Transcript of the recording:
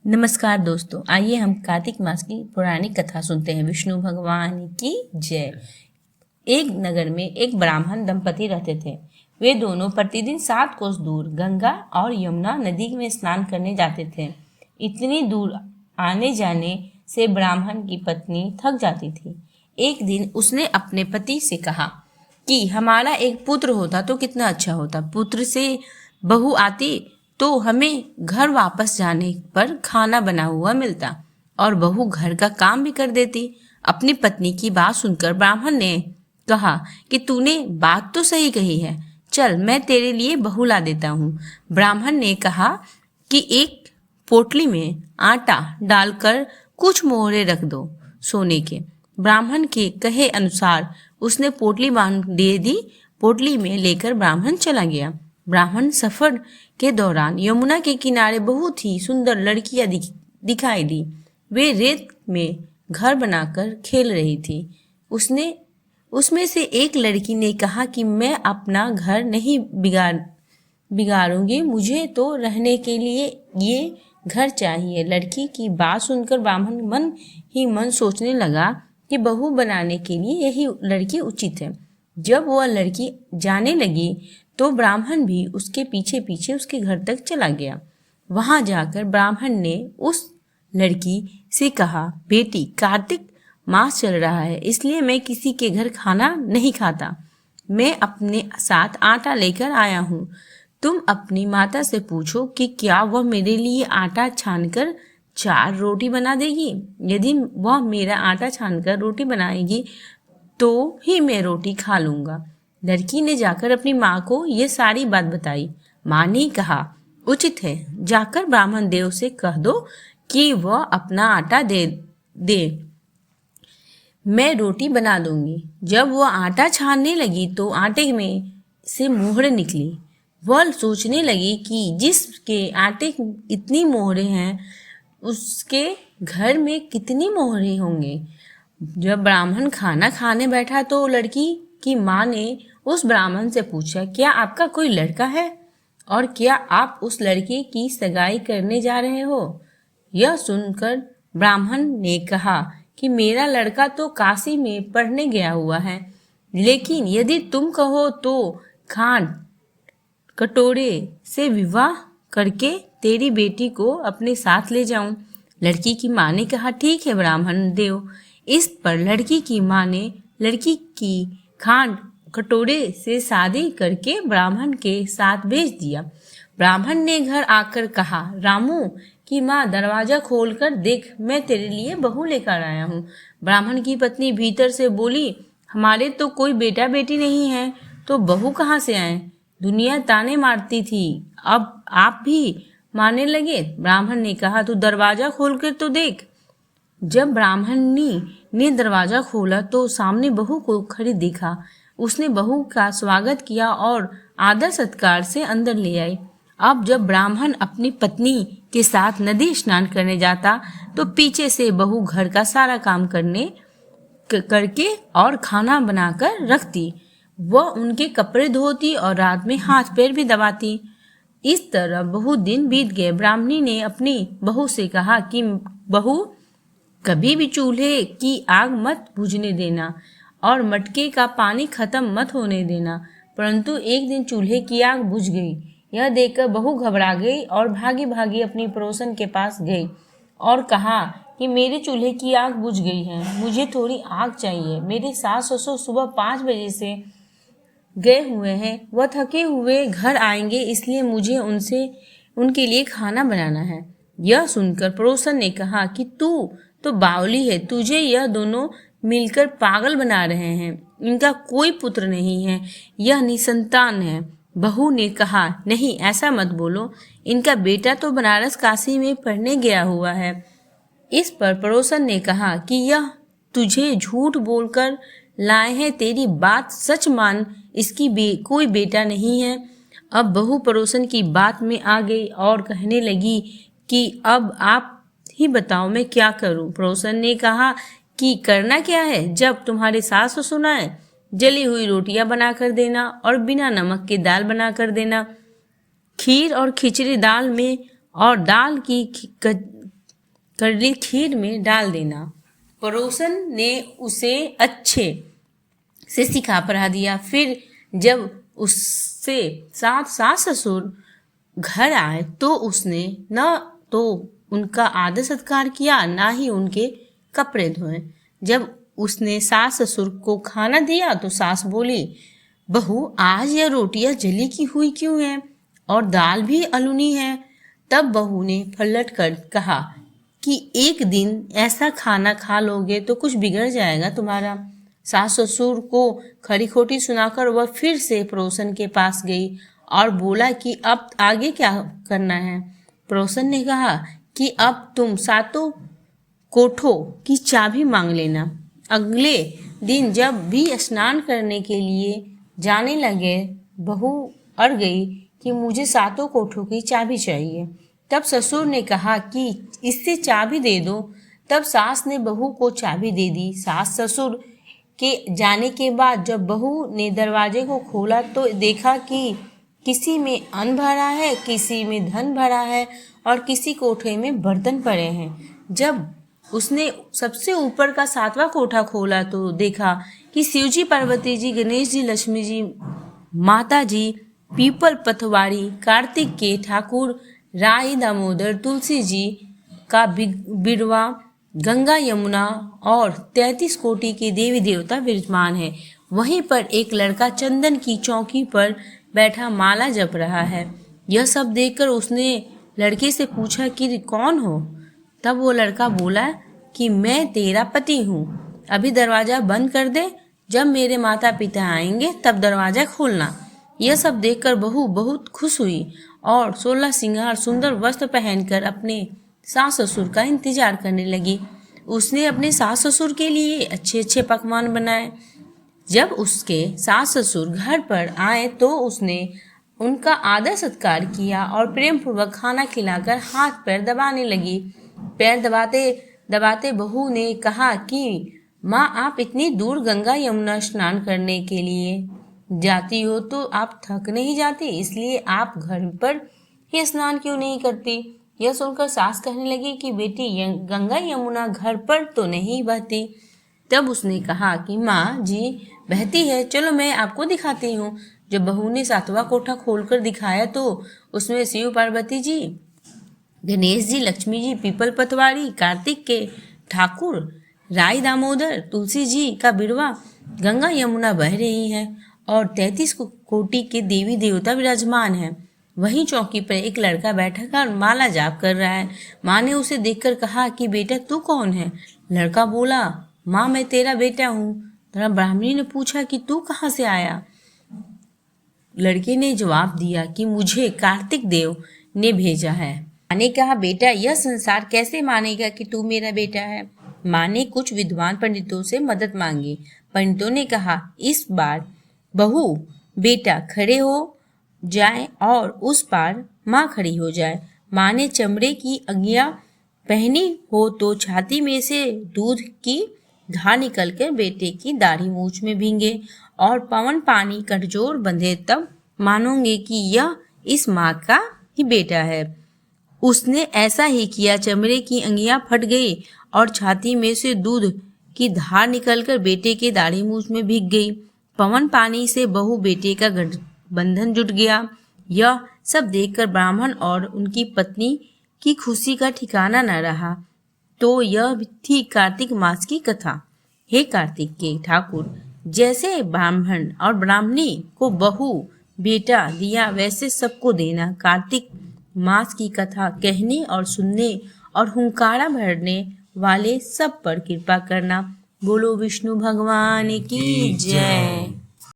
नमस्कार दोस्तों, आइए हम कार्तिक मास की पौराणिक कथा सुनते हैं। विष्णु भगवान की जय। एक नगर में एक ब्राह्मण दंपति रहते थे। वे दोनों प्रतिदिन 7 कोस दूर गंगा और यमुना नदी में स्नान करने जाते थे। इतनी दूर आने जाने से ब्राह्मण की पत्नी थक जाती थी। एक दिन उसने अपने पति से कहा कि हमारा एक पुत्र होता तो कितना अच्छा होता। पुत्र से बहू आती तो हमें घर वापस जाने पर खाना बना हुआ मिलता और बहू घर का काम भी कर देती। अपनी पत्नी की बात सुनकर ब्राह्मण ने कहा कि तूने बात तो सही कही है, चल मैं तेरे लिए बहू ला देता हूँ। ब्राह्मण ने कहा कि एक पोटली में आटा डालकर कुछ मोहरे रख दो सोने के। ब्राह्मण के कहे अनुसार उसने पोटली बांध दे दी। पोटली में लेकर ब्राह्मण चला गया। ब्राह्मण सफर के दौरान यमुना के किनारे बहुत ही सुंदर लड़कियां दिखाई दी। वे रेत में घर बनाकर खेल रही थी। उसमें से एक लड़की ने कहा कि मैं अपना घर नहीं बिगाड़ूंगी, मुझे तो रहने के लिए ये घर चाहिए। लड़की की बात सुनकर ब्राह्मण मन ही मन सोचने लगा कि बहू बनाने के लिए यही लड़की उचित है। जब वह लड़की जाने लगी तो ब्राह्मण भी उसके पीछे पीछे उसके घर तक चला गया। वहां जाकर ब्राह्मण ने उस लड़की से कहा, बेटी, कार्तिक मास चल रहा है, इसलिए मैं किसी के घर खाना नहीं खाता। मैं अपने साथ आटा लेकर आया हूँ। तुम अपनी माता से पूछो कि क्या वह मेरे लिए आटा छानकर 4 रोटी बना देगी। यदि वह मेरा आटा छानकर रोटी बनाएगी तो ही मैं रोटी खा लूंगा। लड़की ने जाकर अपनी माँ को ये सारी बात बताई। माँ ने कहा, उचित है, जाकर ब्राह्मण देव से कह दो कि वह अपना आटा दे मैं रोटी बना दूंगी। जब वह आटा छानने लगी तो आटे में से मोहरे निकली। वह सोचने लगी कि जिसके आटे इतनी मोहरे हैं उसके घर में कितनी मोहरे होंगे। जब ब्राह्मण खाना खाने बैठा तो लड़की की माँ ने उस ब्राह्मण से पूछा, क्या आपका कोई लड़का है और क्या आप उस लड़के की सगाई करने जा रहे हो। यह सुनकर ब्राह्मण ने कहा कि मेरा लड़का तो काशी में पढ़ने गया हुआ है, लेकिन यदि तुम कहो तो खांड कटोरे से विवाह करके तेरी बेटी को अपने साथ ले जाऊं। लड़की की माँ ने कहा, ठीक है ब्राह्मण देव। इस पर लड़की की माँ ने लड़की की खांड कटोरे से शादी करके ब्राह्मण के साथ भेज दिया। ब्राह्मण ने घर आकर कहा, रामू की माँ, दरवाजा खोलकर देख, मैं तेरे लिए बहू लेकर आया हूँ। ब्राह्मण की पत्नी भीतर से बोली, हमारे तो कोई बेटा बेटी नहीं है, तो बहू कहाँ से आए। दुनिया ताने मारती थी, अब आप भी मारने लगे। ब्राह्मण ने कहा, तू दरवाजा खोलकर तो देख। जब ब्राह्मणी ने दरवाजा खोला तो सामने बहू को खड़ी देखा। उसने बहू का स्वागत किया और आदर सत्कार से अंदर ले आई। अब जब ब्राह्मण अपनी पत्नी के साथ नदी स्नान करने जाता तो पीछे से बहू घर का सारा काम करके और खाना बनाकर रखती। वह उनके कपड़े धोती और रात में हाथ पैर भी दबाती। इस तरह बहुत दिन बीत गए। ब्राह्मणी ने अपनी बहू से कहा कि बहू, कभी भी चूल्हे की आग मत बुझने देना और मटके का पानी खत्म मत होने देना। परंतु एक दिन चूल्हे की आग बुझ गई। यह देखकर बहू घबरा गई और भागी भागी अपनी पड़ोसन के पास गई और कहा कि मेरे चूल्हे की आग बुझ गई है, मुझे थोड़ी आग चाहिए। मेरे सास ससुर सुबह 5 बजे से गए हुए हैं, वह थके हुए घर आएंगे, इसलिए मुझे उनके लिए खाना बनाना है। यह सुनकर पड़ोसन ने कहा कि तू तो बावली है, तुझे यह दोनों मिलकर पागल बना रहे हैं। इनका कोई पुत्र नहीं है, यह निसंतान है। बहू ने कहा, नहीं, ऐसा मत बोलो, इनका बेटा तो बनारस काशी में पढ़ने गया हुआ है। इस पर पड़ोसन ने कहा कि यह तुझे झूठ बोलकर लाए हैं, तेरी बात सच मान, इसकी कोई बेटा नहीं है। अब बहू पड़ोसन की बात में आ गई और कहने लगी कि अब आप ही बताओ मैं क्या करूं। पड़ोसन ने कहा कि करना क्या है, जब तुम्हारे सास ससुर आए, जली हुई रोटियां बना कर देना और बिना नमक के दाल बना कर देना। खीर और खिचड़ी दाल में और दाल की कड़ली खीर में डाल देना। पड़ोसन ने उसे अच्छे से सिखा पढ़ा दिया। फिर जब उससे सास ससुर घर आए तो उसने न तो उनका आदर सत्कार किया, ना ही उनके कपड़े धोए। जब उसने सास ससुर को खाना दिया तो सास बोली, बहू आज यह रोटियां जली की हुई क्यों है और दाल भी अलूनी है। तब बहू ने पलट कर कहा कि एक दिन ऐसा खाना खा लोगे तो कुछ बिगड़ जाएगा तुम्हारा। सास ससुर को खरी खोटी सुनाकर वह फिर से पड़ोसन के पास गई और बोला कि अब आगे क्या करना है। पड़ोसन ने कहा कि अब तुम सातों कोठों की चाबी मांग लेना। अगले दिन जब भी स्नान करने के लिए जाने लगे, बहू अड़ गई कि मुझे सातों कोठों की चाबी चाहिए। तब ससुर ने कहा कि इससे चाबी दे दो। तब सास ने बहू को चाबी दे दी। सास ससुर के जाने के बाद जब बहू ने दरवाजे को खोला तो देखा कि किसी में अन्न भरा है, किसी में धन भरा है और किसी कोठे में बर्तन पड़े हैं। जब उसने सबसे ऊपर का 7वां कोठा खोला तो देखा कि शिवजी, पार्वती जी, गणेश जी, लक्ष्मी जी, माता जी, पीपल पतवारी, कार्तिक के ठाकुर, राई दामोदर, तुलसी जी का बिरवा, गंगा यमुना और 33 कोटि के देवी देवता विराजमान है। वहीं पर एक लड़का चंदन की चौकी पर बैठा माला जप रहा है। यह सब देखकर उसने लड़के से पूछा कि कौन हो। तब वो लड़का बोला कि मैं तेरा पति हूँ, अभी दरवाजा बंद कर दे, जब मेरे माता पिता आएंगे तब दरवाजा खोलना। यह सब देखकर बहू बहुत खुश हुई और 16 श्रृंगार सुंदर वस्त्र पहनकर अपने सास ससुर का इंतजार करने लगी। उसने अपने सास ससुर के लिए अच्छे अच्छे पकवान बनाए। जब उसके सास ससुर घर पर आए तो उसने उनका आदर सत्कार किया और प्रेम पूर्वक खाना खिलाकर हाथ पैर दबाने लगी। पैर दबाते दबाते बहू ने कहा कि माँ, आप इतनी दूर गंगा यमुना स्नान करने के लिए जाती हो तो आप थक नहीं जाती, इसलिए आप घर पर ही स्नान क्यों नहीं करती। यह सुनकर सास कहने लगी कि बेटी, गंगा यमुना घर पर तो नहीं बहती। तब उसने कहा कि माँ जी, बहती है, चलो मैं आपको दिखाती हूँ। जब बहू ने 7वां कोठा खोलकर दिखाया तो उसमें शिव, पार्वती जी, गणेश जी, लक्ष्मी जी, पीपल पतवारी, कार्तिक के ठाकुर, राई दामोदर, तुलसी जी का बिरवा, गंगा यमुना बह रही है और 33 कोटि के देवी देवता विराजमान है। वहीं चौकी पर एक लड़का बैठा कर माला जाप कर रहा है। माँ ने उसे देखकर कहा कि बेटा, तू कौन है। लड़का बोला, माँ, मैं तेरा बेटा हूँ। तब ब्राह्मणी ने पूछा कि तू कहाँ से आया। लड़के ने जवाब दिया कि मुझे कार्तिक देव ने भेजा है। माँ ने कहा, बेटा, यह संसार कैसे मानेगा कि तू मेरा बेटा है। माँ ने कुछ विद्वान पंडितों से मदद मांगी। पंडितों ने कहा, इस बार बहू बेटा खड़े हो जाए और उस पार माँ खड़ी हो जाए। माँ ने चमड़े की अंगियां पहनी हो तो छाती में से दूध की धार निकलकर बेटे की दाढ़ी मूछ में भींगे और पवन पानी कटजोर बंधे, तब मानोगे कि यह इस माँ का ही बेटा है। उसने ऐसा ही किया। चमड़े की अंगियां फट गई और छाती में से दूध की धार निकलकर बेटे के दाढ़ी मूछ में भीग गई। पवन पानी से बहू बेटे का बंधन जुट गया। यह सब देखकर ब्राह्मण और उनकी पत्नी की खुशी का ठिकाना न रहा। तो यह थी कार्तिक मास की कथा। हे कार्तिक के ठाकुर, जैसे ब्राह्मण और ब्राह्मणी को बहू बेटा दिया वैसे सबको देना। कार्तिक मास की कथा कहने और सुनने और हुंकारा भरने वाले सब पर कृपा करना। बोलो विष्णु भगवान की जय।